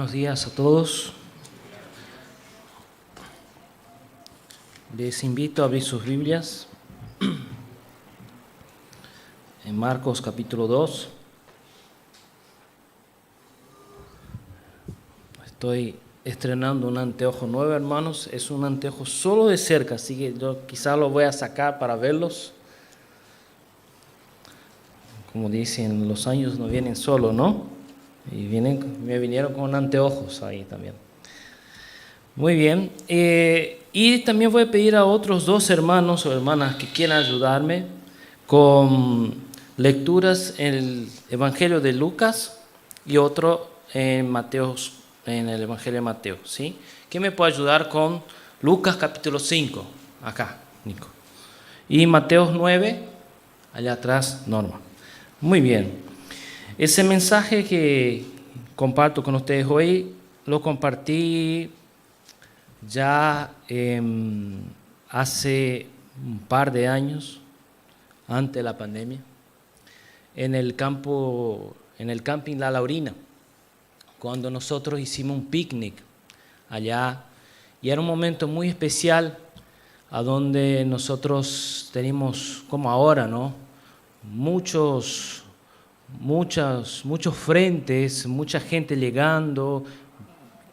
Buenos días a todos. Les invito a abrir sus Biblias en Marcos capítulo 2. Estoy estrenando un anteojo nuevo, hermanos. Es un anteojo solo de cerca, así que yo quizá lo voy a sacar para verlos. Como dicen, los años no vienen solo, ¿no? Y me vinieron con anteojos ahí también. Muy bien. Y también voy a pedir a otros dos hermanos o hermanas que quieran ayudarme con lecturas en el Evangelio de Lucas y otro en el Evangelio de Mateo, ¿sí? ¿Quién me puede ayudar con Lucas capítulo 5? Acá, Nico. Y Mateo 9, allá atrás, Norma. Muy bien. Ese mensaje que comparto con ustedes hoy lo compartí ya hace un par de años, antes de la pandemia, en el camping La Laurina, cuando nosotros hicimos un picnic allá, y era un momento muy especial, a donde nosotros teníamos, como ahora, ¿no?, muchos frentes, mucha gente llegando,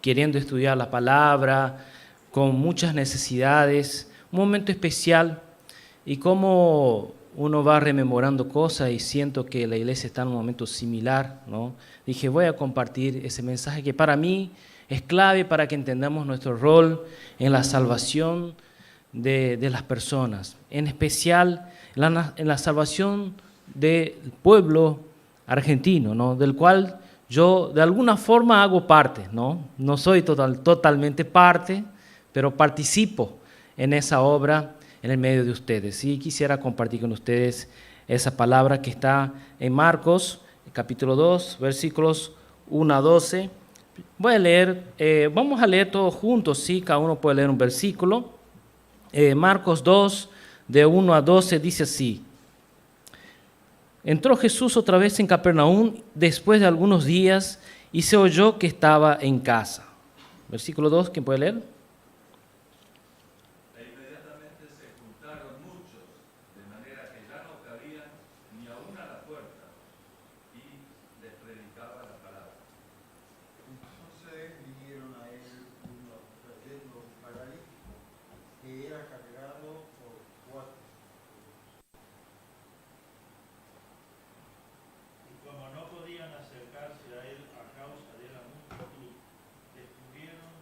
queriendo estudiar la palabra, con muchas necesidades, un momento especial, y como uno va rememorando cosas y siento que la iglesia está en un momento similar, ¿no? Dije, voy a compartir ese mensaje que para mí es clave para que entendamos nuestro rol en la salvación de las personas, en especial en la salvación del pueblo argentino, ¿no?, del cual yo de alguna forma hago parte, ¿no? No soy totalmente parte, pero participo en esa obra en el medio de ustedes. Y quisiera compartir con ustedes esa palabra que está en Marcos, capítulo 2, versículos 1 a 12. Voy a leer, vamos a leer todos juntos, ¿sí? Cada uno puede leer un versículo. Marcos 2, de 1 a 12, dice así. Entró Jesús otra vez en Capernaum después de algunos días y se oyó que estaba en casa. Versículo 2, ¿quién puede leer? E inmediatamente se juntaron muchos, de manera que ya no cabían ni aún a la puerta, y les predicaba la palabra. Entonces vinieron a él unos trayendo un paralítico que era cargado por 4. Y como no podían acercarse a él a causa de la multitud, descubrieron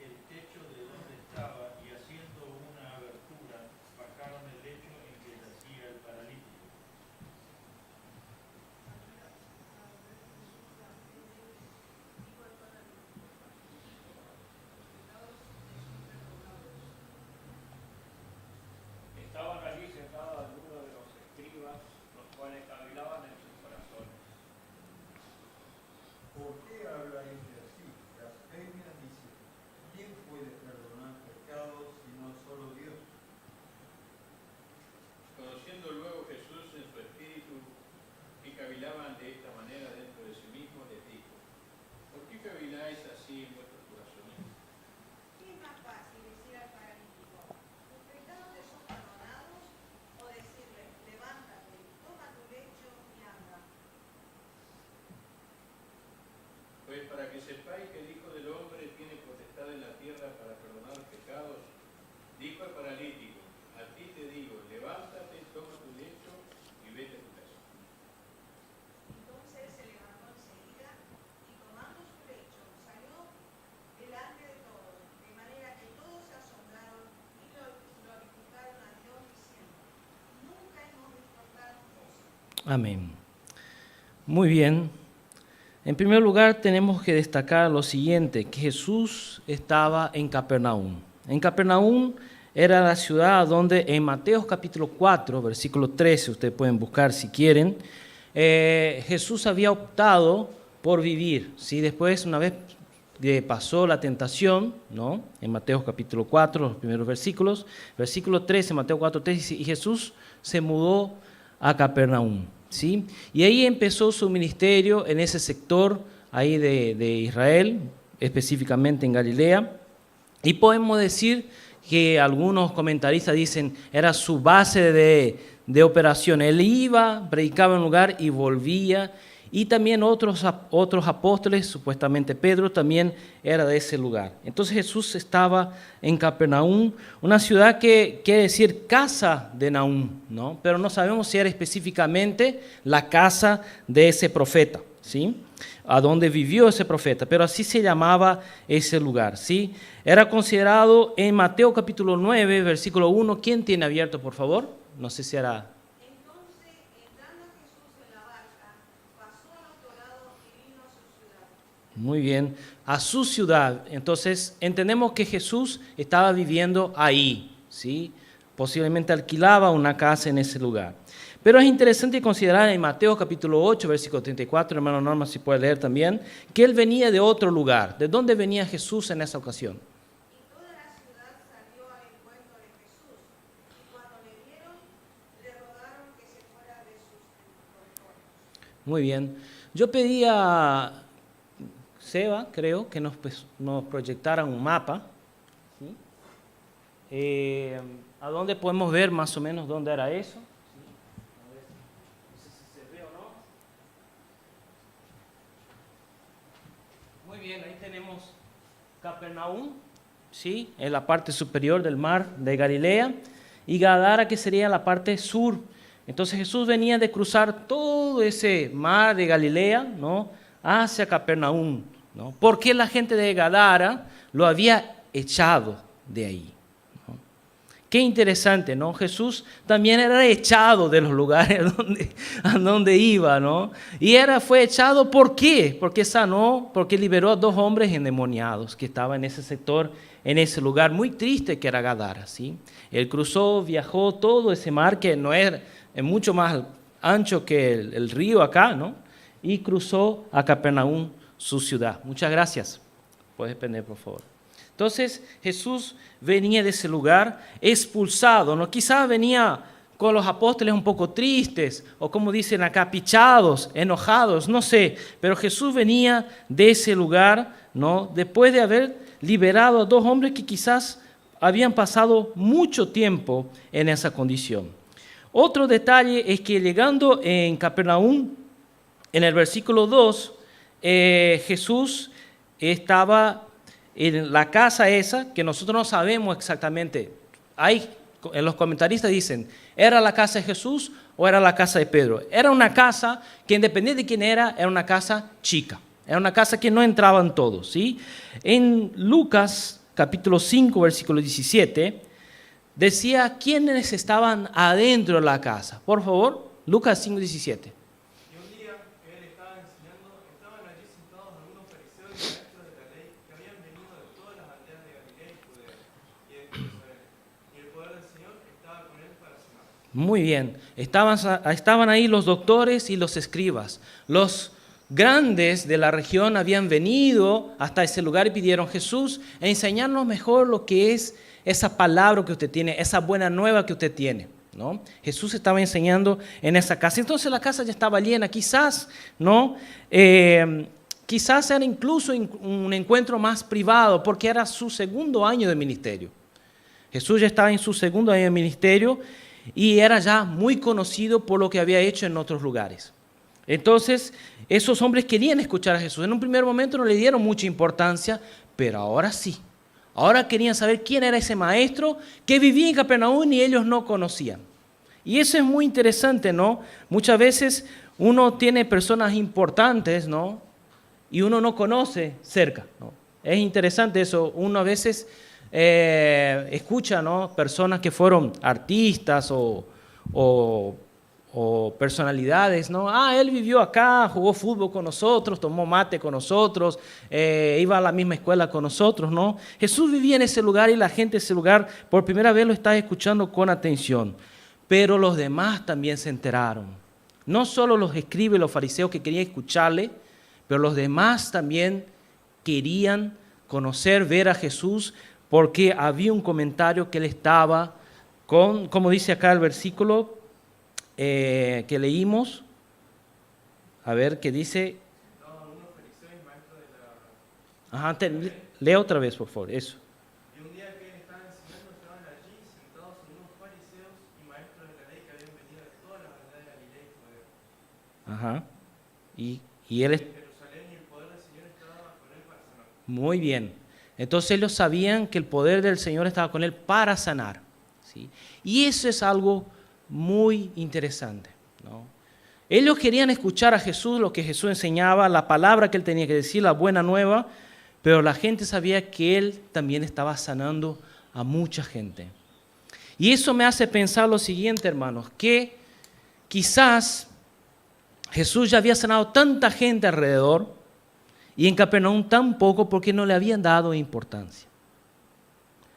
el techo de donde estaba y haciendo una abertura, bajaron el lecho en que yacía el paralítico. Estaban allí sentados algunos de los escribas, los cuales cavilaban en sus corazones. ¿Por qué habla este así? Blasfemias dice, ¿quién puede perdonar pecados sino solo Dios? Conociendo luego Jesús en su espíritu que cavilaban de esta manera dentro de sí mismo, les dijo: ¿por qué caviláis así en vuestros corazones? ¿Qué es más fácil decir al paralítico, tus pecados te son perdonados, o decirle, levántate, toma tu lecho y anda? Pues para que sepáis que el Hijo del Hombre tiene potestad en la tierra para perdonar pecados, dijo al paralítico: a ti te digo, levántate, toma tu lecho y vete a tu casa. Entonces se levantó enseguida y tomando su lecho salió delante de todos, de manera que todos se asombraron y glorificaron a Dios diciendo, nunca hemos visto tal cosa. Amén. Muy bien. En primer lugar, tenemos que destacar lo siguiente, que Jesús estaba en Capernaum. En Capernaum era la ciudad donde en Mateo capítulo 4, versículo 13, ustedes pueden buscar si quieren, Jesús había optado por vivir, ¿sí? Después, una vez que pasó la tentación, ¿no?, en Mateo capítulo 4, los primeros versículos, versículo 13, Mateo 4, 13, y Jesús se mudó a Capernaum, ¿sí? Y ahí empezó su ministerio en ese sector ahí de Israel, específicamente en Galilea. Y podemos decir que algunos comentaristas dicen era su base de operación. Él iba, predicaba en un lugar y volvía. Y también otros apóstoles, supuestamente Pedro, también era de ese lugar. Entonces Jesús estaba en Capernaum, una ciudad que quiere decir casa de Nahum, ¿no? Pero no sabemos si era específicamente la casa de ese profeta, ¿sí? A donde vivió ese profeta, pero así se llamaba ese lugar, ¿sí? Era considerado en Mateo capítulo 9, versículo 1. ¿Quién tiene abierto, por favor? No sé si era... Entonces, entrando Jesús en la barca, pasó al otro lado y vino a su ciudad. Muy bien, a su ciudad. Entonces, entendemos que Jesús estaba viviendo ahí, ¿sí? Posiblemente alquilaba una casa en ese lugar. Pero es interesante considerar en Mateo capítulo 8, versículo 34, hermano Norma, si puede leer también, que él venía de otro lugar. ¿De dónde venía Jesús en esa ocasión? Y toda la ciudad salió al encuentro de Jesús. Y cuando le vieron, le rogaron que se fuera de sus territorios. Muy bien. Yo pedí a Seba, creo, que nos proyectaran un mapa, ¿sí? ¿A dónde podemos ver más o menos dónde era eso? Muy bien, ahí tenemos Capernaum, ¿sí? En la parte superior del mar de Galilea, y Gadara, que sería la parte sur. Entonces Jesús venía de cruzar todo ese mar de Galilea, ¿no? Hacia Capernaum, ¿no? Porque la gente de Gadara lo había echado de ahí. Qué interesante, ¿no? Jesús también era echado de los lugares a donde iba, ¿no? Y fue echado, ¿por qué? Porque sanó, porque liberó a 2 hombres endemoniados que estaban en ese sector, en ese lugar muy triste que era Gadara, ¿sí? Él cruzó, viajó todo ese mar que no es mucho más ancho que el río acá, ¿no? Y cruzó a Capernaum, su ciudad. Muchas gracias. Puedes prender, por favor. Entonces Jesús venía de ese lugar expulsado, ¿no? Quizás venía con los apóstoles un poco tristes, o como dicen acá, pichados, enojados, no sé. Pero Jesús venía de ese lugar, ¿no? Después de haber liberado a 2 hombres que quizás habían pasado mucho tiempo en esa condición. Otro detalle es que llegando en Capernaum, en el versículo 2, Jesús estaba en la casa esa, que nosotros no sabemos exactamente. Los comentaristas dicen, ¿era la casa de Jesús o era la casa de Pedro? Era una casa que, independiente de quién era una casa chica. Era una casa que no entraban todos, ¿sí? En Lucas capítulo 5, versículo 17, decía quiénes estaban adentro de la casa. Por favor, Lucas 5, 17. Muy bien, estaban ahí los doctores y los escribas. Los grandes de la región habían venido hasta ese lugar y pidieron: Jesús, enseñarnos mejor lo que es esa palabra que usted tiene, esa buena nueva que usted tiene, ¿no? Jesús estaba enseñando en esa casa. Entonces la casa ya estaba llena, quizás, ¿no? Quizás era incluso un encuentro más privado, porque era su segundo año de ministerio. Jesús ya estaba en su segundo año de ministerio y era ya muy conocido por lo que había hecho en otros lugares. Entonces, esos hombres querían escuchar a Jesús. En un primer momento no le dieron mucha importancia, pero ahora sí. Ahora querían saber quién era ese maestro que vivía en Capernaum y ellos no conocían. Y eso es muy interesante, ¿no? Muchas veces uno tiene personas importantes, ¿no? Y uno no conoce cerca, ¿no? Es interesante eso. Uno a veces escucha, ¿no? Personas que fueron artistas o personalidades, ¿no? Él vivió acá, jugó fútbol con nosotros, tomó mate con nosotros, iba a la misma escuela con nosotros, ¿no? Jesús vivía en ese lugar y la gente de ese lugar por primera vez lo está escuchando con atención. Pero los demás también se enteraron. No solo los escribas y los fariseos que querían escucharle, pero los demás también querían conocer, ver a Jesús, porque había un comentario que él estaba con, como dice acá el versículo que leímos, a ver, que dice... Ajá, lee otra vez, por favor, eso. Y un día que él estaba enseñando, estaban allí sentados unos fariseos y maestros de la ley que habían venido de toda la verdad de Galilea y Judea. Ajá. Y él... En Jerusalén, y el poder del Señor estaba con él para sanar. Muy bien. Entonces ellos sabían que el poder del Señor estaba con él para sanar, ¿sí? Y eso es algo muy interesante, ¿no? Ellos querían escuchar a Jesús, lo que Jesús enseñaba, la palabra que él tenía que decir, la buena nueva, pero la gente sabía que él también estaba sanando a mucha gente. Y eso me hace pensar lo siguiente, hermanos, que quizás Jesús ya había sanado tanta gente alrededor y en Capernaum tan poco porque no le habían dado importancia.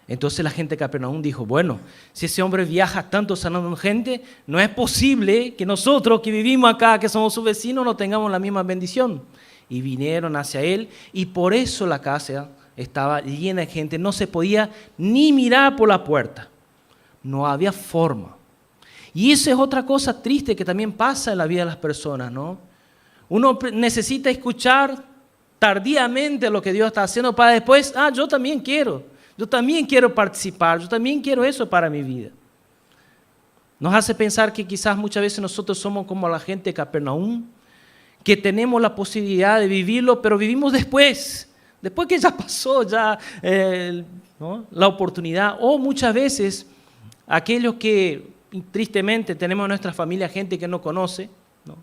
Entonces la gente de Capernaum dijo, bueno, si ese hombre viaja tanto sanando gente, no es posible que nosotros que vivimos acá, que somos sus vecinos, no tengamos la misma bendición. Y vinieron hacia él y por eso la casa estaba llena de gente, no se podía ni mirar por la puerta, no había forma. Y eso es otra cosa triste que también pasa en la vida de las personas, ¿no? Uno necesita escuchar tardíamente lo que Dios está haciendo para después, yo también quiero participar, yo también quiero eso para mi vida. Nos hace pensar que quizás muchas veces nosotros somos como la gente de Capernaum, que tenemos la posibilidad de vivirlo, pero vivimos después que ya pasó ¿no? la oportunidad. O muchas veces aquellos que tristemente tenemos en nuestra familia gente que no conoce, ¿no?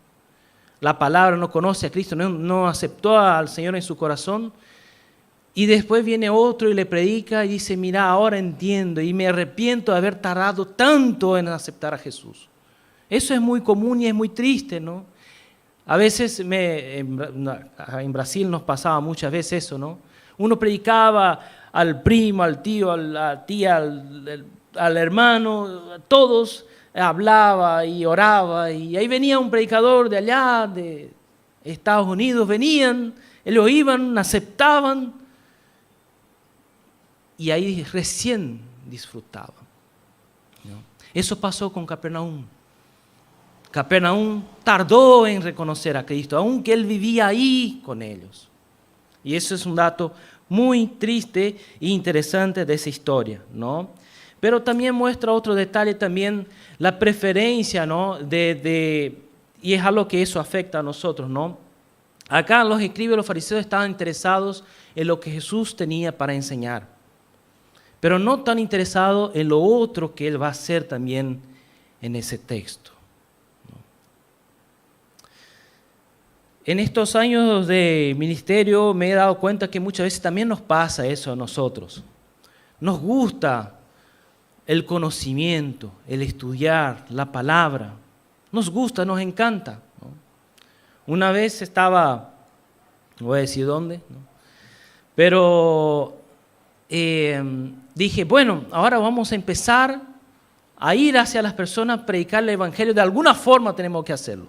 La palabra, no conoce a Cristo, no aceptó al Señor en su corazón. Y después viene otro y le predica y dice, mira, ahora entiendo y me arrepiento de haber tardado tanto en aceptar a Jesús. Eso es muy común y es muy triste, ¿no? A veces en Brasil nos pasaba muchas veces eso, ¿no? Uno predicaba al primo, al tío, a la tía, al hermano, a todos, hablaba y oraba. Y ahí venía un predicador de allá, de Estados Unidos, venían, ellos iban, aceptaban. Y ahí recién disfrutaban, ¿no? Eso pasó con Capernaum. Capernaum tardó en reconocer a Cristo, aunque él vivía ahí con ellos. Y eso es un dato muy triste e interesante de esa historia, ¿no? Pero también muestra otro detalle, también la preferencia, ¿no? Y es algo que eso afecta a nosotros, ¿no? Acá los escribas y los fariseos estaban interesados en lo que Jesús tenía para enseñar, pero no tan interesado en lo otro que él va a hacer también en ese texto. En estos años de ministerio me he dado cuenta que muchas veces también nos pasa eso a nosotros. Nos gusta el conocimiento, el estudiar la palabra. Nos gusta, nos encanta, ¿no? Una vez estaba, no voy a decir dónde, ¿no? Pero dije, bueno, ahora vamos a empezar a ir hacia las personas, predicar el evangelio. De alguna forma tenemos que hacerlo.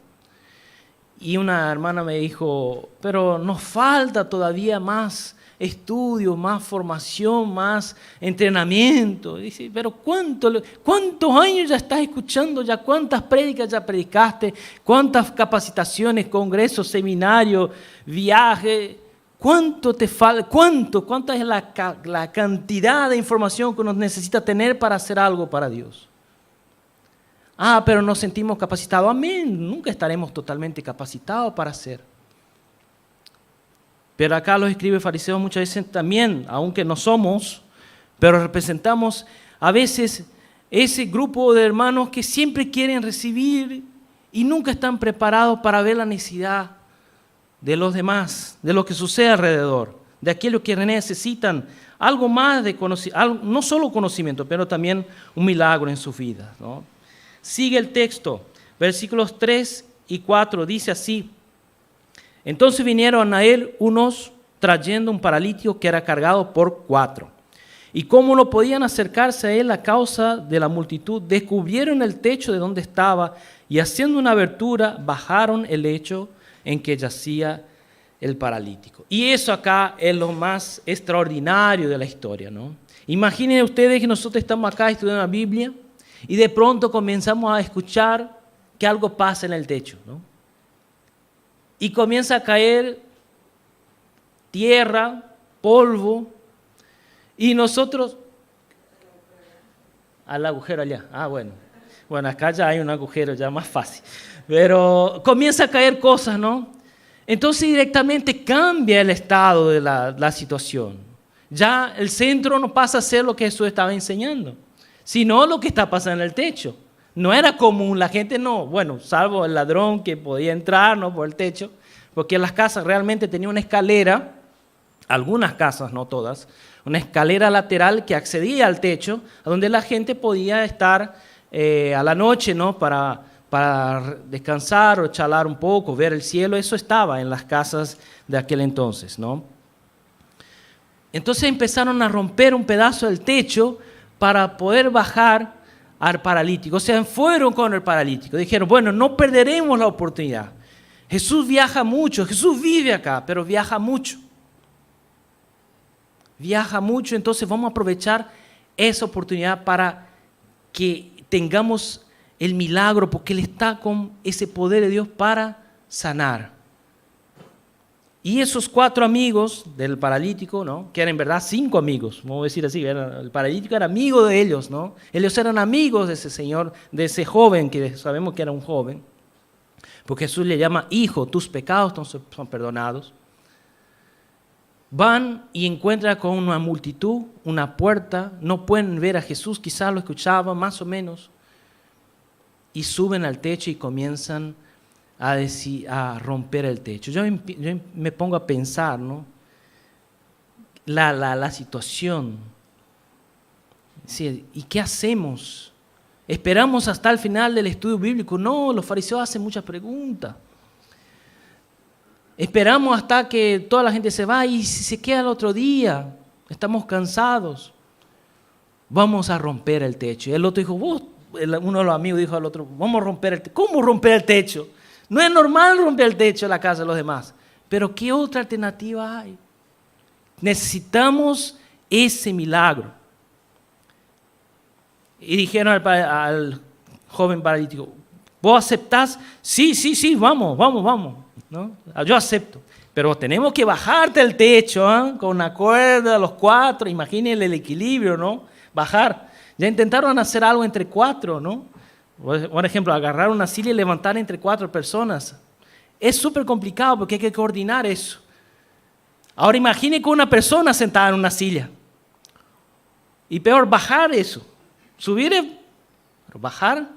Y una hermana me dijo, pero nos falta todavía más estudio, más formación, más entrenamiento. Dice, pero ¿cuántos años ya estás escuchando? ¿Ya cuántas prédicas ya predicaste? ¿Cuántas capacitaciones, congresos, seminarios, viajes? ¿Cuánto te falta? ¿Cuánta es la cantidad de información que uno necesita tener para hacer algo para Dios? Pero nos sentimos capacitados. Amén, nunca estaremos totalmente capacitados para hacer. Pero acá los escribas y fariseos muchas veces también, aunque no somos, pero representamos a veces ese grupo de hermanos que siempre quieren recibir y nunca están preparados para ver la necesidad de los demás, de lo que sucede alrededor, de aquellos que necesitan algo más de conocimiento, no solo conocimiento, pero también un milagro en sus vidas, ¿no? Sigue el texto, versículos 3 y 4, dice así: entonces vinieron a él unos trayendo un paralítico que era cargado por 4. Y como no podían acercarse a él a causa de la multitud, descubrieron el techo de donde estaba y haciendo una abertura bajaron el lecho en que yacía el paralítico. Y eso acá es lo más extraordinario de la historia, ¿no? Imaginen ustedes que nosotros estamos acá estudiando la Biblia y de pronto comenzamos a escuchar que algo pasa en el techo, ¿no? Y comienza a caer tierra polvo, y nosotros, al agujero allá, bueno, acá ya hay un agujero ya más fácil, pero comienza a caer cosas, ¿no? Entonces directamente cambia el estado de la situación. Ya el centro no pasa a ser lo que Jesús estaba enseñando, sino lo que está pasando en el techo. No era común, la gente no, bueno, salvo el ladrón que podía entrar, ¿no?, por el techo, porque las casas realmente tenían una escalera, algunas casas, no todas, una escalera lateral que accedía al techo, a donde la gente podía estar a la noche, ¿no?, para descansar o charlar un poco, ver el cielo. Eso estaba en las casas de aquel entonces, ¿no? Entonces empezaron a romper un pedazo del techo para poder bajar al paralítico. O sea, fueron con el paralítico. Dijeron, bueno, no perderemos la oportunidad. Jesús viaja mucho, Jesús vive acá, pero viaja mucho. Viaja mucho, entonces vamos a aprovechar esa oportunidad para que tengamos el milagro, porque Él está con ese poder de Dios para sanar. Y esos 4 amigos del paralítico, ¿no?, que eran en verdad 5 amigos, vamos a decir así, el paralítico era amigo de ellos, ¿no? Ellos eran amigos de ese señor, de ese joven, que sabemos que era un joven, porque Jesús le llama hijo, tus pecados son perdonados. Van y encuentran con una multitud, una puerta, no pueden ver a Jesús, quizás lo escuchaban más o menos, y suben al techo y comienzan a romper el techo. Yo me pongo a pensar, ¿no?, la situación. Sí, ¿y qué hacemos? ¿Esperamos hasta el final del estudio bíblico? No, los fariseos hacen muchas preguntas. Esperamos hasta que toda la gente se va, y si se queda el otro día, estamos cansados. Vamos a romper el techo. Y el otro dijo, uno de los amigos dijo al otro, vamos a romper el techo. ¿Cómo romper el techo? No es normal romper el techo en la casa de los demás. Pero ¿qué otra alternativa hay? Necesitamos ese milagro. Y dijeron al joven paralítico, ¿vos aceptás? Sí, vamos, ¿no? Yo acepto. Pero tenemos que bajarte el techo, ¿eh?, con una cuerda, los 4, imagínense el equilibrio, ¿no? Bajar. Ya intentaron hacer algo entre 4, ¿no? Por ejemplo, agarrar una silla y levantar entre 4 personas. Es súper complicado porque hay que coordinar eso. Ahora imagine con una persona sentada en una silla. Y peor, bajar eso. Subir, pero bajar.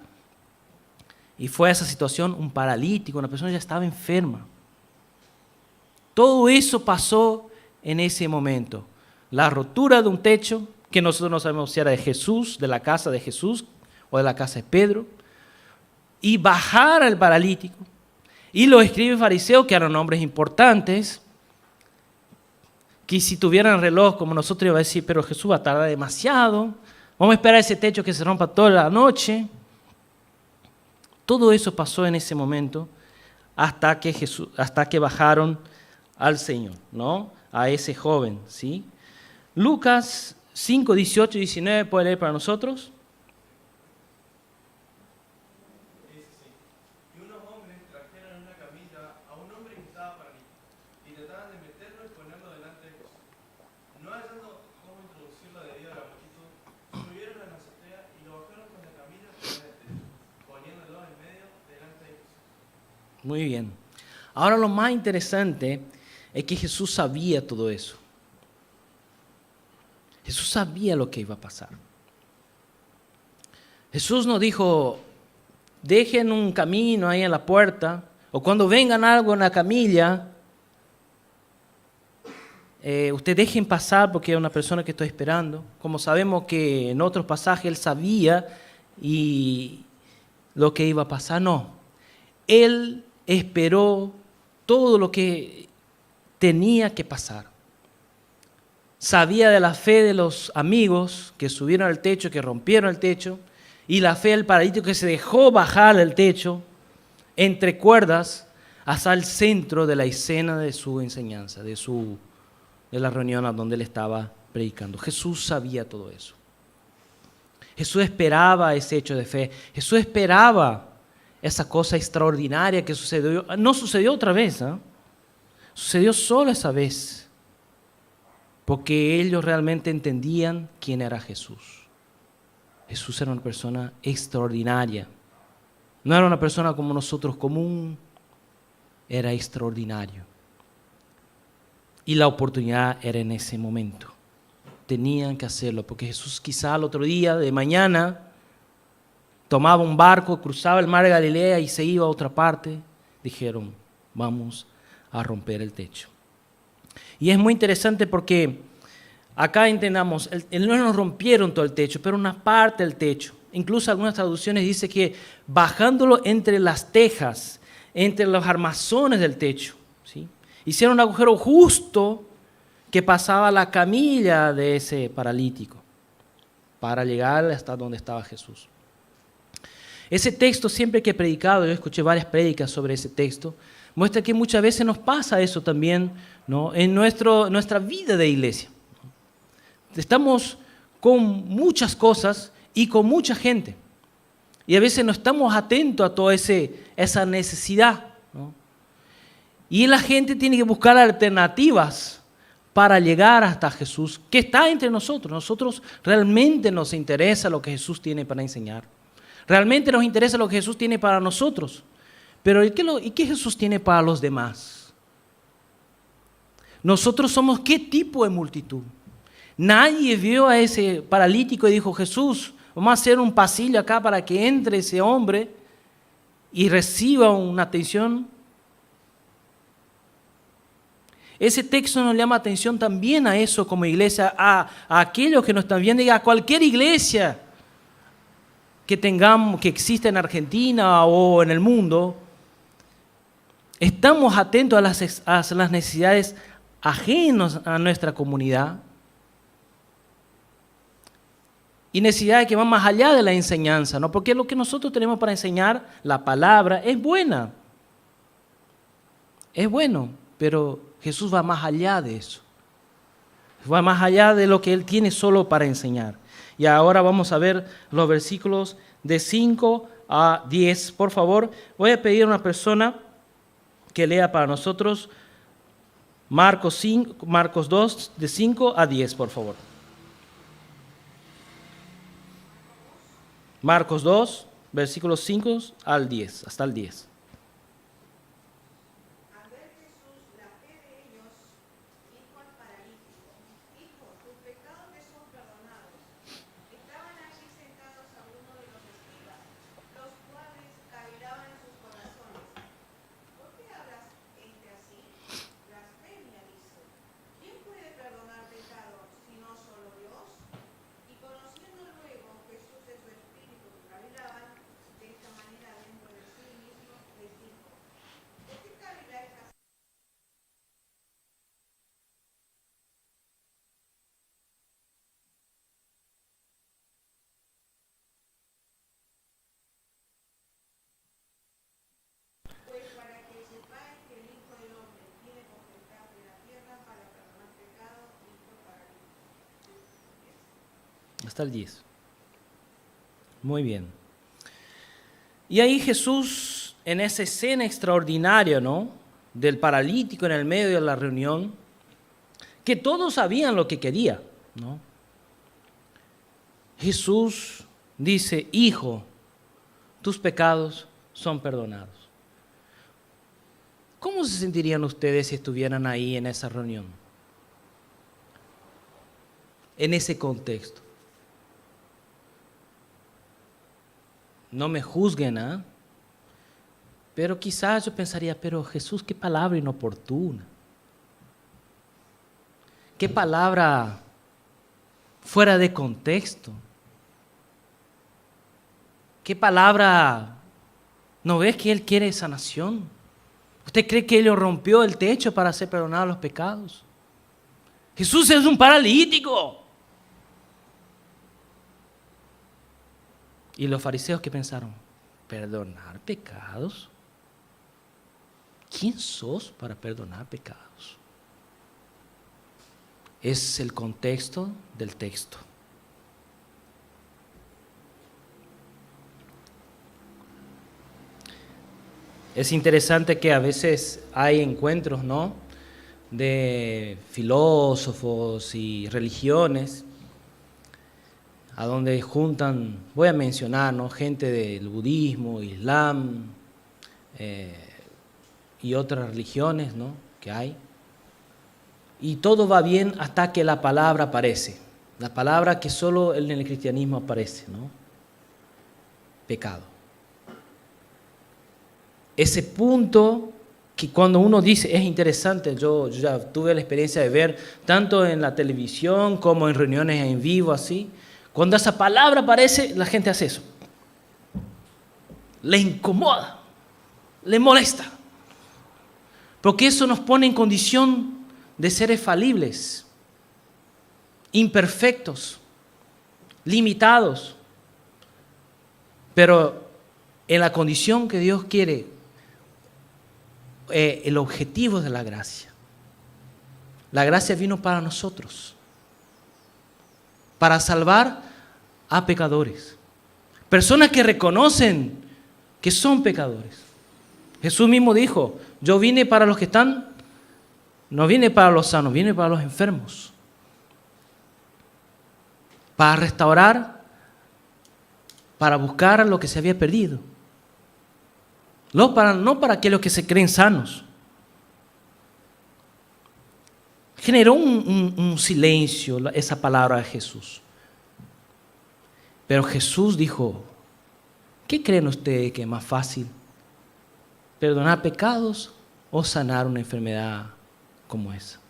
Y fue a esa situación un paralítico, una persona ya estaba enferma. Todo eso pasó en ese momento. La rotura de un techo, que nosotros no sabemos si era de Jesús, de la casa de Jesús o de la casa de Pedro, y bajar al paralítico. Y los escribas fariseos, que eran hombres importantes, que si tuvieran reloj como nosotros iban a decir, pero Jesús va a tardar demasiado, vamos a esperar ese techo que se rompa toda la noche. Todo eso pasó en ese momento hasta que bajaron al Señor, ¿no?, a ese joven, ¿sí? Lucas 5, 18 y 19, ¿puede leer para nosotros? Y unos hombres trajeron en una camilla a un hombre que estaba paralítico, y trataban de meterlo y ponerlo delante de Jesús. No hallando cómo introducirlo debido a la multitud, subieron a la azotea y lo bajaron con la camilla fuera del techo, poniéndolo en medio delante de Jesús. Muy bien. Ahora lo más interesante es que Jesús sabía todo eso. Jesús sabía lo que iba a pasar. Jesús no dijo, dejen un camino ahí en la puerta, o cuando vengan algo en la camilla, ustedes dejen pasar porque hay una persona que estoy esperando. Como sabemos que en otros pasajes Él sabía y lo que iba a pasar, no. Él esperó todo lo que tenía que pasar. Sabía de la fe de los amigos que subieron al techo, que rompieron el techo, y la fe del paralítico que se dejó bajar el techo entre cuerdas hasta el centro de la escena de su enseñanza, de la reunión a donde Él estaba predicando. Jesús sabía todo eso. Jesús esperaba ese hecho de fe. Jesús esperaba esa cosa extraordinaria que sucedió. No sucedió otra vez, ¿eh? Sucedió solo esa vez. porque ellos realmente entendían quién era Jesús. Jesús era una persona extraordinaria. No era una persona como nosotros común, era extraordinario. Y la oportunidad era en ese momento. Tenían que hacerlo, porque Jesús quizá al otro día, de mañana, tomaba un barco, cruzaba el mar de Galilea y se iba a otra parte. Dijeron, vamos a romper el techo. Y es muy interesante porque acá entendamos, no nos rompieron todo el techo, pero una parte del techo. Incluso algunas traducciones dicen que bajándolo entre las tejas, entre los armazones del techo, ¿sí? Hicieron un agujero justo que pasaba la camilla de ese paralítico para llegar hasta donde estaba Jesús. Ese texto, siempre que he predicado, yo escuché varias prédicas sobre ese texto, muestra que muchas veces nos pasa eso también, ¿no? En nuestra vida de iglesia. Estamos con muchas cosas y con mucha gente. Y a veces no estamos atentos a toda esa necesidad, ¿no? Y la gente tiene que buscar alternativas para llegar hasta Jesús, que está entre nosotros. Nosotros realmente nos interesa lo que Jesús tiene para enseñar. Realmente nos interesa lo que Jesús tiene para nosotros. Pero ¿y qué Jesús tiene para los demás? Nosotros somos ¿qué tipo de multitud? Nadie vio a ese paralítico y dijo, Jesús, vamos a hacer un pasillo acá para que entre ese hombre y reciba una atención. Ese texto nos llama atención también a eso como iglesia, a aquellos que nos están viendo y a cualquier iglesia que tengamos, que exista en Argentina o en el mundo. Estamos atentos a las necesidades ajenas a nuestra comunidad y necesidades que van más allá de la enseñanza, ¿no? Porque lo que nosotros tenemos para enseñar, la palabra, es buena. Es bueno, pero Jesús va más allá de eso. Va más allá de lo que Él tiene solo para enseñar. Y ahora vamos a ver los versículos de 5 a 10. Por favor, voy a pedir a una persona que lea para nosotros Marcos 2, de 5 a 10, por favor. Marcos 2, versículos 5 al 10, hasta el 10. Al ver Jesús la fe de ellos, dijo al paralítico, Hijo, tus pecados te son perdonados. Estaban allí sentados algunos de los escribas, los cuales cavilaban en sus corazones. ¿Por qué hablas así? Blasfemia, dice. ¿Quién puede perdonar pecados sino solo Dios? Y conociendo luego Jesús de su espíritu que cavilaban de esta manera dentro de sí mismo, les dijo, ¿por qué caviláis así? Pues para que sepáis que el Hijo del Hombre tiene potestad de la tierra para perdonar pecados, dijo el paralítico. Hasta el 10. Muy bien. Y ahí Jesús, en esa escena extraordinaria, ¿no?, del paralítico en el medio de la reunión, que todos sabían lo que quería, ¿no? Jesús dice, Hijo, tus pecados son perdonados. ¿Cómo se sentirían ustedes si estuvieran ahí en esa reunión? En ese contexto. No me juzguen, ¿ah? Pero quizás yo pensaría, pero Jesús, qué palabra inoportuna. Qué palabra fuera de contexto. Qué palabra, ¿no ves que Él quiere sanación? ¿Usted cree que Él rompió el techo para hacer perdonados los pecados? Jesús es un paralítico. Y los fariseos, ¿qué pensaron? ¿Perdonar pecados? ¿Quién sos para perdonar pecados? Es el contexto del texto. Es interesante que a veces hay encuentros, ¿no?, de filósofos y religiones, a donde juntan, voy a mencionar, ¿no?, gente del budismo, islam y otras religiones, ¿no?, que hay. Y todo va bien hasta que la palabra aparece, la palabra que solo en el cristianismo aparece, ¿no? Pecado. Ese punto que cuando uno dice, es interesante, yo ya tuve la experiencia de ver tanto en la televisión como en reuniones en vivo, así, cuando esa palabra aparece, la gente hace eso. Le incomoda, le molesta, porque eso nos pone en condición de seres falibles, imperfectos, limitados, pero en la condición que Dios quiere, el objetivo de la gracia. La gracia vino para nosotros, para salvar a pecadores, personas que reconocen que son pecadores. Jesús mismo dijo, yo vine para los que están, no vine para los sanos, vine para los enfermos, para restaurar, para buscar lo que se había perdido. No para aquellos que se creen sanos. Generó un silencio esa palabra de Jesús. Pero Jesús dijo, ¿qué creen ustedes que es más fácil? ¿Perdonar pecados o sanar una enfermedad como esa?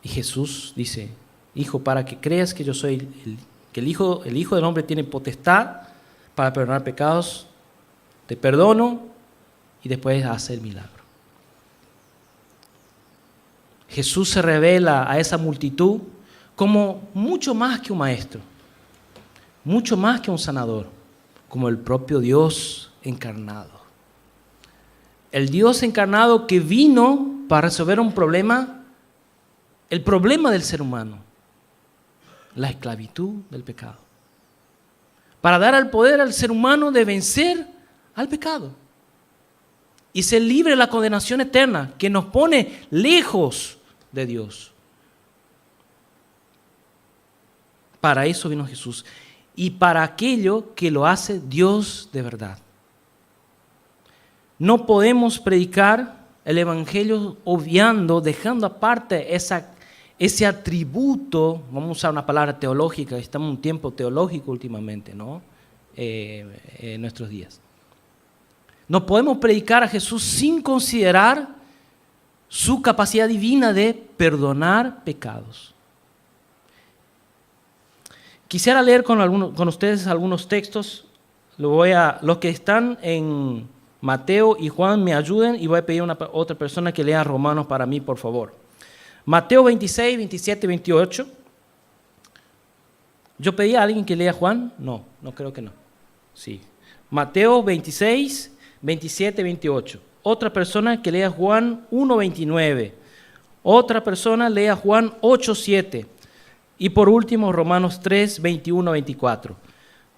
Y Jesús dice, hijo, para que creas que yo soy que el Hijo del Hombre tiene potestad para perdonar pecados, te perdono y después hace el milagro. Jesús se revela a esa multitud como mucho más que un maestro, mucho más que un sanador, como el propio Dios encarnado. El Dios encarnado que vino para resolver un problema, el problema del ser humano, la esclavitud del pecado, para dar el poder al ser humano de vencer al pecado y ser libre de la condenación eterna que nos pone lejos de Dios. Para eso vino Jesús y para aquello que lo hace Dios de verdad. No podemos predicar el Evangelio obviando, dejando aparte ese atributo, vamos a usar una palabra teológica, estamos en un tiempo teológico últimamente, ¿no? En nuestros días. No podemos predicar a Jesús sin considerar su capacidad divina de perdonar pecados. Quisiera leer con ustedes algunos textos. Los que están en Mateo y Juan me ayuden y voy a pedir a otra persona que lea Romanos para mí, por favor. Mateo 26, 27, 28. ¿Yo pedí a alguien que lea Juan? No creo que no. Sí. Mateo 26, 27, 28. Otra persona que lea Juan 1, 29. Otra persona lea Juan 8, 7. Y por último, Romanos 3, 21, 24.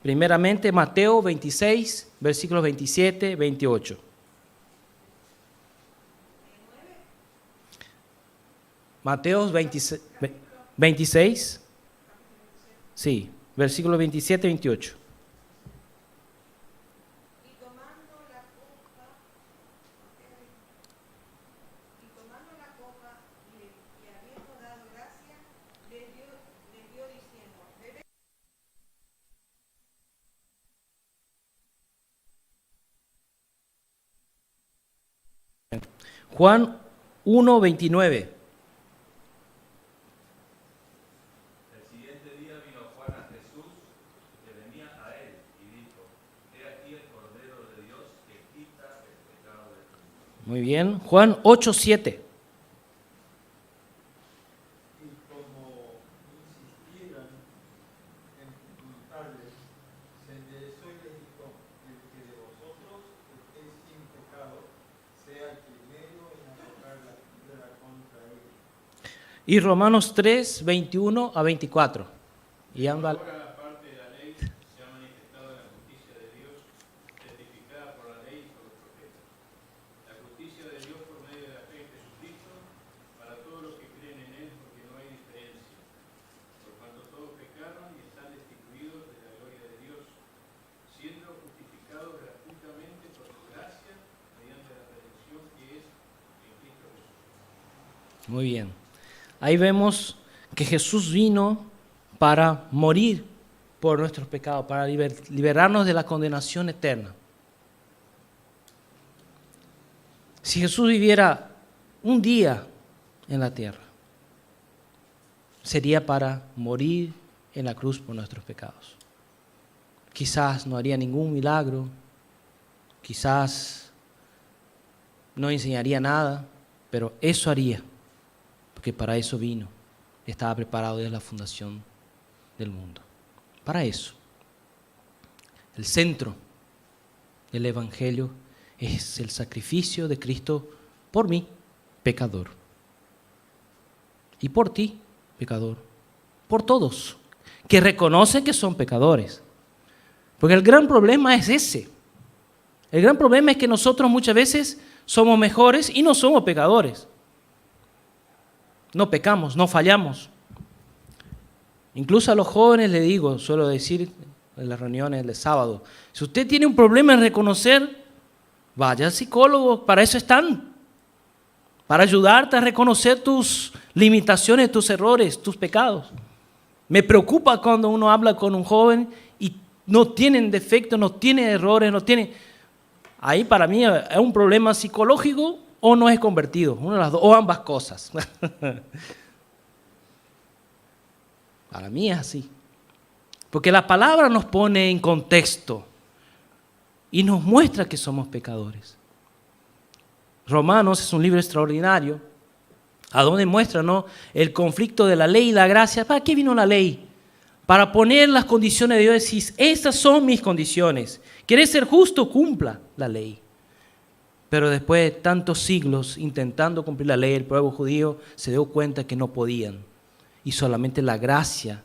Primeramente, Mateo 26, versículos 27, 28. Mateo 26, sí, versículos 27, 28. Juan 1, 29. El siguiente día vino Juan a Jesús, que venía a él, y dijo, he aquí el Cordero de Dios que quita el pecado del mundo. Muy bien. Juan 8, 7. Y como insistieran en insultarles, se enderezó y les dijo, el que de vosotros esté sin pecado, sea el primero en arrojar la piedra contra él. Y Romanos 3, 21 a 24. Y anda. Ahora la parte de la ley se ha manifestado la justicia de Dios, testificada por la ley y por los profetas. La justicia de Dios por medio de la fe en Jesucristo Muy bien. Ahí vemos que Jesús vino para morir por nuestros pecados, para liberarnos de la condenación eterna. Si Jesús viviera un día en la tierra, sería para morir en la cruz por nuestros pecados. Quizás no haría ningún milagro, quizás no enseñaría nada, pero eso haría, porque para eso vino. Estaba preparado desde la fundación del mundo. Para eso. El centro del Evangelio es el sacrificio de Cristo por mí, pecador. Y por ti, pecador. Por todos, que reconocen que son pecadores. Porque el gran problema es ese. El gran problema es que nosotros muchas veces somos mejores y no somos pecadores. No pecamos, no fallamos. Incluso a los jóvenes les digo, suelo decir en las reuniones de sábado, si usted tiene un problema en reconocer, vaya al psicólogo, para eso están. Para ayudarte a reconocer tus limitaciones, tus errores, tus pecados. Me preocupa cuando uno habla con un joven y no tienen defectos, no tiene errores, no tiene... Ahí para mí es un problema psicológico o no es convertido, una de las dos, o ambas cosas. Para mí es así. Porque la palabra nos pone en contexto y nos muestra que somos pecadores. Romanos es un libro extraordinario, a donde muestra, ¿no?, el conflicto de la ley y la gracia. ¿Para qué vino la ley? Para poner las condiciones de Dios y decir, estas son mis condiciones. ¿Quieres ser justo? Cumpla la ley. Pero después de tantos siglos intentando cumplir la ley, el pueblo judío se dio cuenta que no podían. Y solamente la gracia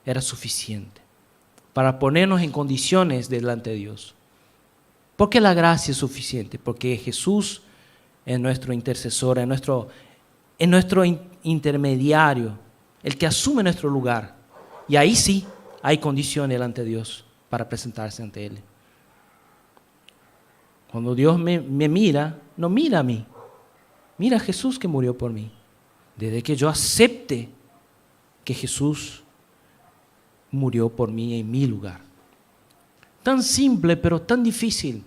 era suficiente para ponernos en condiciones delante de Dios. ¿Por qué la gracia es suficiente? Porque Jesús es nuestro intercesor, es nuestro intermediario, el que asume nuestro lugar. Y ahí sí hay condiciones delante de Dios para presentarse ante Él. Cuando Dios me mira, no mira a mí, mira a Jesús que murió por mí. Desde que yo acepte que Jesús murió por mí en mi lugar. Tan simple, pero tan difícil.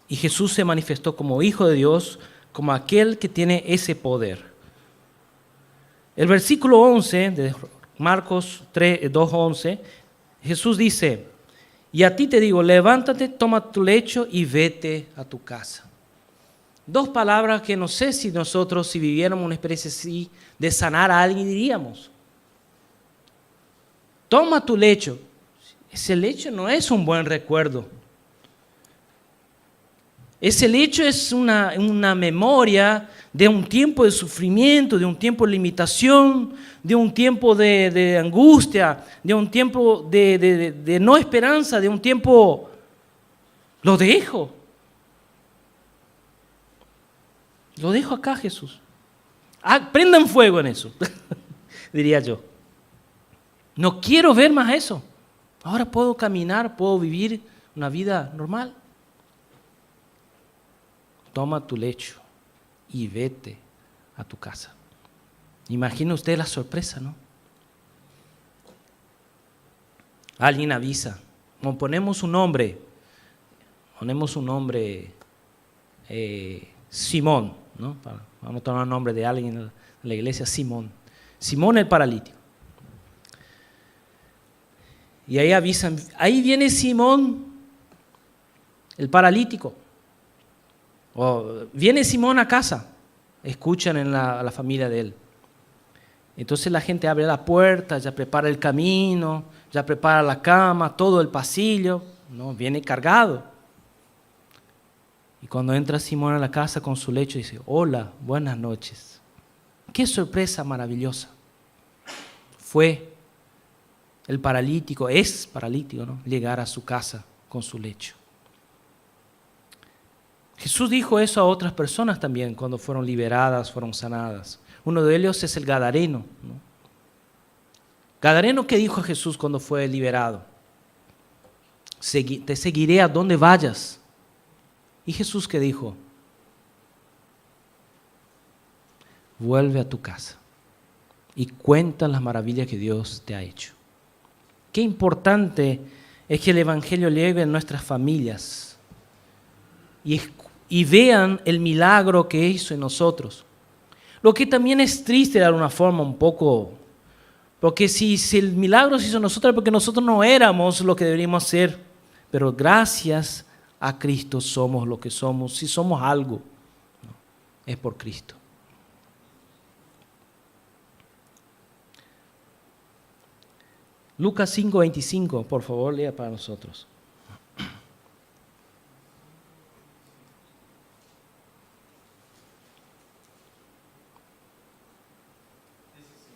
Y Jesús se manifestó como Hijo de Dios, como aquel que tiene ese poder. El versículo 11 de Marcos 2:11, Jesús dice, y a ti te digo, levántate, toma tu lecho y vete a tu casa. Dos palabras que no sé si nosotros, si viviéramos una experiencia así, de sanar a alguien, diríamos. Toma tu lecho. Ese lecho no es un buen recuerdo. Ese lecho es una memoria de un tiempo de sufrimiento, de un tiempo de limitación, de un tiempo de angustia, de un tiempo de no esperanza, de un tiempo... Lo dejo. Lo dejo acá, Jesús. Prendan fuego en eso, diría yo. No quiero ver más eso. Ahora puedo caminar, puedo vivir una vida normal. Toma tu lecho y vete a tu casa. Imagina usted la sorpresa, ¿no? Alguien avisa. Ponemos un nombre Simón, ¿no? Vamos a tomar el nombre de alguien en la iglesia, Simón. Simón el paralítico. Y ahí avisan, ahí viene Simón el paralítico. O viene Simón a casa, escuchan a la familia de él. Entonces la gente abre la puerta, ya prepara el camino, ya prepara la cama, todo el pasillo, ¿no? Viene cargado. Y cuando entra Simón a la casa con su lecho, dice, hola, buenas noches. Qué sorpresa maravillosa. Fue el paralítico, es paralítico, ¿no?, llegar a su casa con su lecho. Jesús dijo eso a otras personas también cuando fueron liberadas, fueron sanadas. Uno de ellos es el Gadareno, ¿no? Gadareno, ¿qué dijo a Jesús cuando fue liberado? Te seguiré a donde vayas. ¿Y Jesús qué dijo? vuelve a tu casa y cuenta las maravillas que Dios te ha hecho. Qué importante es que el Evangelio llegue a nuestras familias y vean el milagro que hizo en nosotros. Lo que también es triste de alguna forma un poco, porque si el milagro se hizo en nosotros es porque nosotros no éramos lo que deberíamos ser, pero gracias a Cristo somos lo que somos. Si somos algo, ¿no? Es por Cristo. Lucas 5:25, por favor, lea para nosotros. Dice así: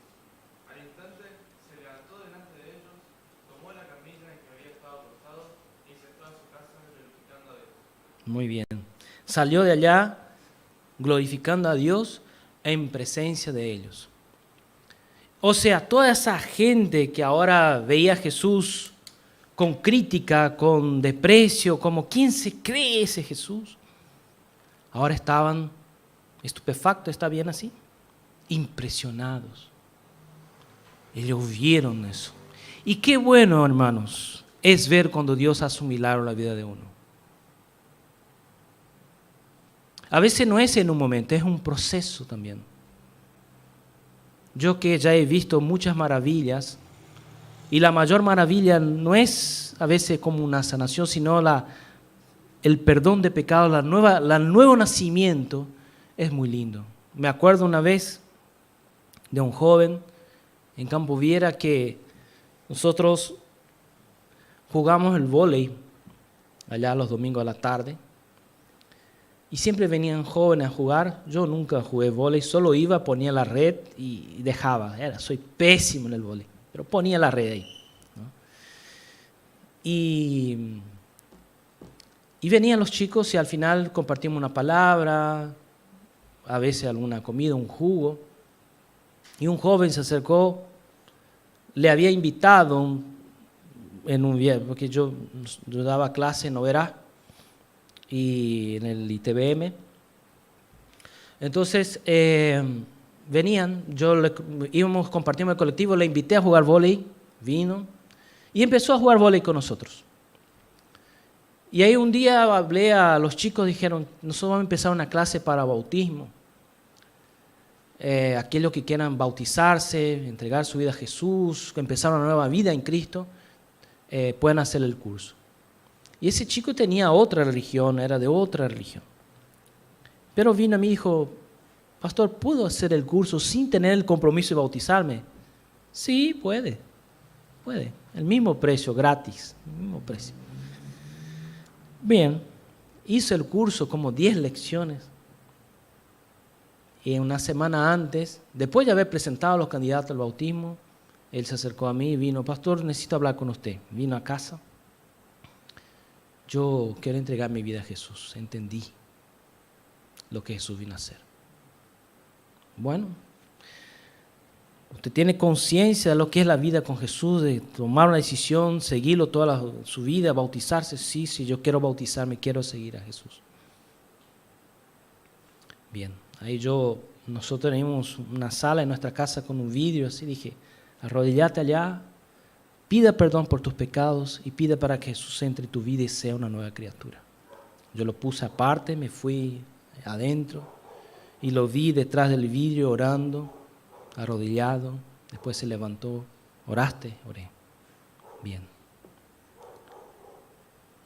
al instante se levantó delante de ellos, tomó la camilla en que había estado acostado y se fue a su casa glorificando a Dios. Muy bien. Salió de allá glorificando a Dios en presencia de ellos. O sea, toda esa gente que ahora veía a Jesús con crítica, con desprecio, como ¿quién se cree ese Jesús? Ahora estaban estupefactos, ¿está bien así? Impresionados. Ellos vieron eso. Y qué bueno, hermanos, es ver cuando Dios hace un milagro en la vida de uno. A veces no es en un momento, es un proceso también. Yo que ya he visto muchas maravillas, y la mayor maravilla no es a veces como una sanación, sino el perdón de pecados, el nuevo nacimiento, es muy lindo. Me acuerdo una vez de un joven en Campo Viera que nosotros jugamos el vóley allá los domingos a la tarde. Y siempre venían jóvenes a jugar. Yo nunca jugué vóley, solo iba, ponía la red y dejaba. Soy pésimo en el vóley, pero ponía la red ahí, ¿no? Y venían los chicos y al final compartimos una palabra, a veces alguna comida, un jugo. Y un joven se acercó, le había invitado en un viaje, porque yo daba clase en Oberá y en el ITBM. Entonces venían, íbamos compartiendo el colectivo, le invité a jugar vóley, vino y empezó a jugar vóley con nosotros. Y ahí un día hablé a los chicos, dijeron, nosotros vamos a empezar una clase para bautismo. Aquellos que quieran bautizarse, entregar su vida a Jesús, empezar una nueva vida en Cristo, pueden hacer el curso. Y ese chico tenía otra religión, era de otra religión. Pero vino a mí y dijo, pastor, ¿puedo hacer el curso sin tener el compromiso de bautizarme? Sí, puede. El mismo precio, gratis, el mismo precio. Bien, hizo el curso como 10 lecciones. Y una semana antes, después de haber presentado a los candidatos al bautismo, él se acercó a mí y vino, pastor, necesito hablar con usted. Vino a casa. Yo quiero entregar mi vida a Jesús. Entendí lo que Jesús vino a hacer. Bueno, usted tiene conciencia de lo que es la vida con Jesús, de tomar una decisión, seguirlo toda su vida, bautizarse. Sí, yo quiero bautizarme, quiero seguir a Jesús. Bien, ahí nosotros teníamos una sala en nuestra casa con un vidrio, así dije, arrodillate allá, pida perdón por tus pecados y pida para que Jesús entre en tu vida y sea una nueva criatura. Yo lo puse aparte, me fui adentro y lo vi detrás del vidrio orando, arrodillado. Después se levantó. ¿Oraste? Oré. Bien.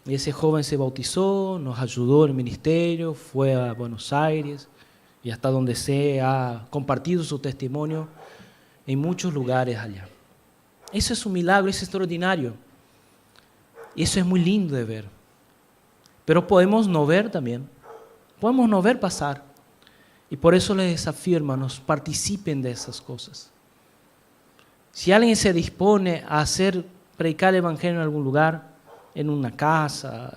Y ese joven se bautizó, nos ayudó en el ministerio, fue a Buenos Aires y hasta donde se ha compartido su testimonio en muchos lugares allá. Eso es un milagro, es extraordinario. Y eso es muy lindo de ver. Pero podemos no ver también. Podemos no ver pasar. Y por eso les desafío, hermanos, participen de esas cosas. Si alguien se dispone a predicar el evangelio en algún lugar, en una casa,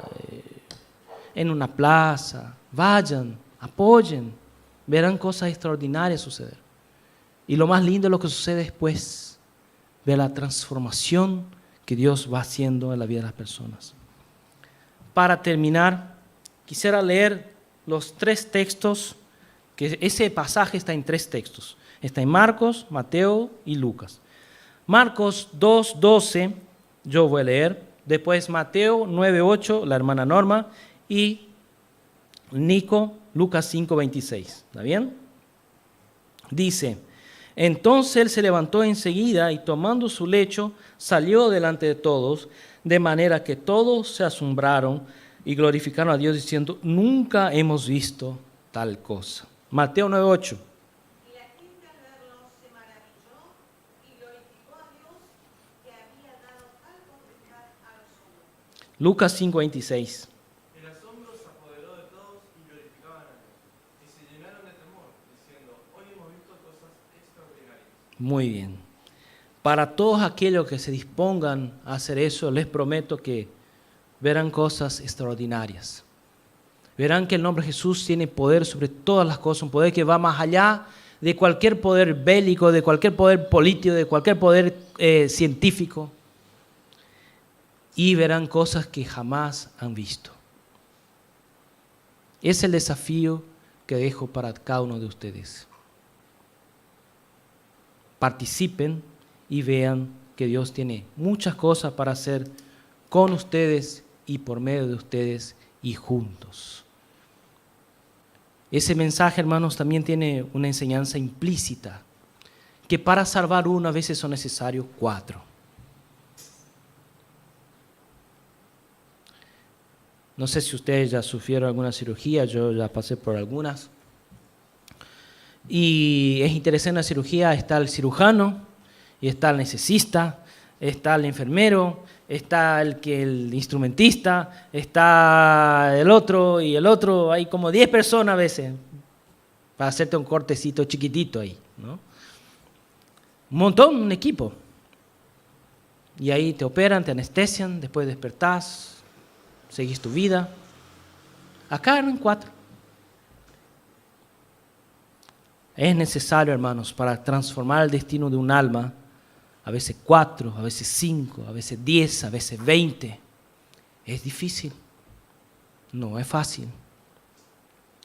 en una plaza, vayan, apoyen, verán cosas extraordinarias suceder. Y lo más lindo es lo que sucede después, ver la transformación que Dios va haciendo en la vida de las personas. Para terminar, quisiera leer los 3 textos que ese pasaje está en 3 textos. Está en Marcos, Mateo y Lucas. Marcos 2:12, yo voy a leer. Después Mateo 9:8, la hermana Norma. Y Nico, Lucas 5:26. ¿Está bien? Dice: entonces él se levantó enseguida y tomando su lecho salió delante de todos, de manera que todos se asombraron y glorificaron a Dios diciendo: nunca hemos visto tal cosa. Mateo 9:8. Y la gente al verlo se maravilló y glorificó a Dios que había dado tal potestad a los hombres. Lucas 5:26. El asombro se apoderó de todos y glorificaban a Dios. Y se llenaron de temor, diciendo: hoy hemos visto cosas extraordinarias. Muy bien. Para todos aquellos que se dispongan a hacer eso, les prometo que verán cosas extraordinarias. Verán que el nombre de Jesús tiene poder sobre todas las cosas, un poder que va más allá de cualquier poder bélico, de cualquier poder político, de cualquier poder científico. Y verán cosas que jamás han visto. Es el desafío que dejo para cada uno de ustedes. Participen y vean que Dios tiene muchas cosas para hacer con ustedes y por medio de ustedes y juntos. Ese mensaje, hermanos, también tiene una enseñanza implícita, que para salvar uno a veces son necesarios 4. No sé si ustedes ya sufrieron alguna cirugía, yo ya pasé por algunas. Y es interesante en la cirugía, está el cirujano, y está el anestesista, está el enfermero, está el instrumentista, está el otro y el otro. Hay como 10 personas a veces para hacerte un cortecito chiquitito ahí, ¿no? Un montón, un equipo. Y ahí te operan, te anestesian, después despertás, seguís tu vida. Acá eran 4. Es necesario, hermanos, para transformar el destino de un alma, a veces 4, a veces 5, a veces 10, a veces 20. Es difícil, no es fácil.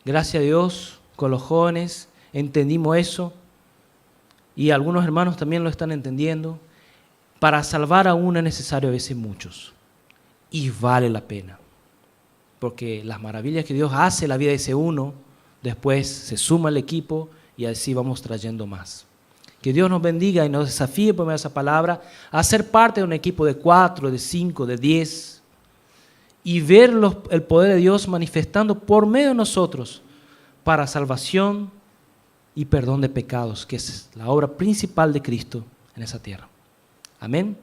Gracias a Dios, con los jóvenes entendimos eso y algunos hermanos también lo están entendiendo. Para salvar a uno es necesario a veces muchos y vale la pena, porque las maravillas que Dios hace en la vida de ese uno, después se suma al equipo y así vamos trayendo más. Que Dios nos bendiga y nos desafíe por medio de esa palabra a ser parte de un equipo de 4, de 5, de 10 y ver el poder de Dios manifestando por medio de nosotros para salvación y perdón de pecados, que es la obra principal de Cristo en esa tierra. Amén.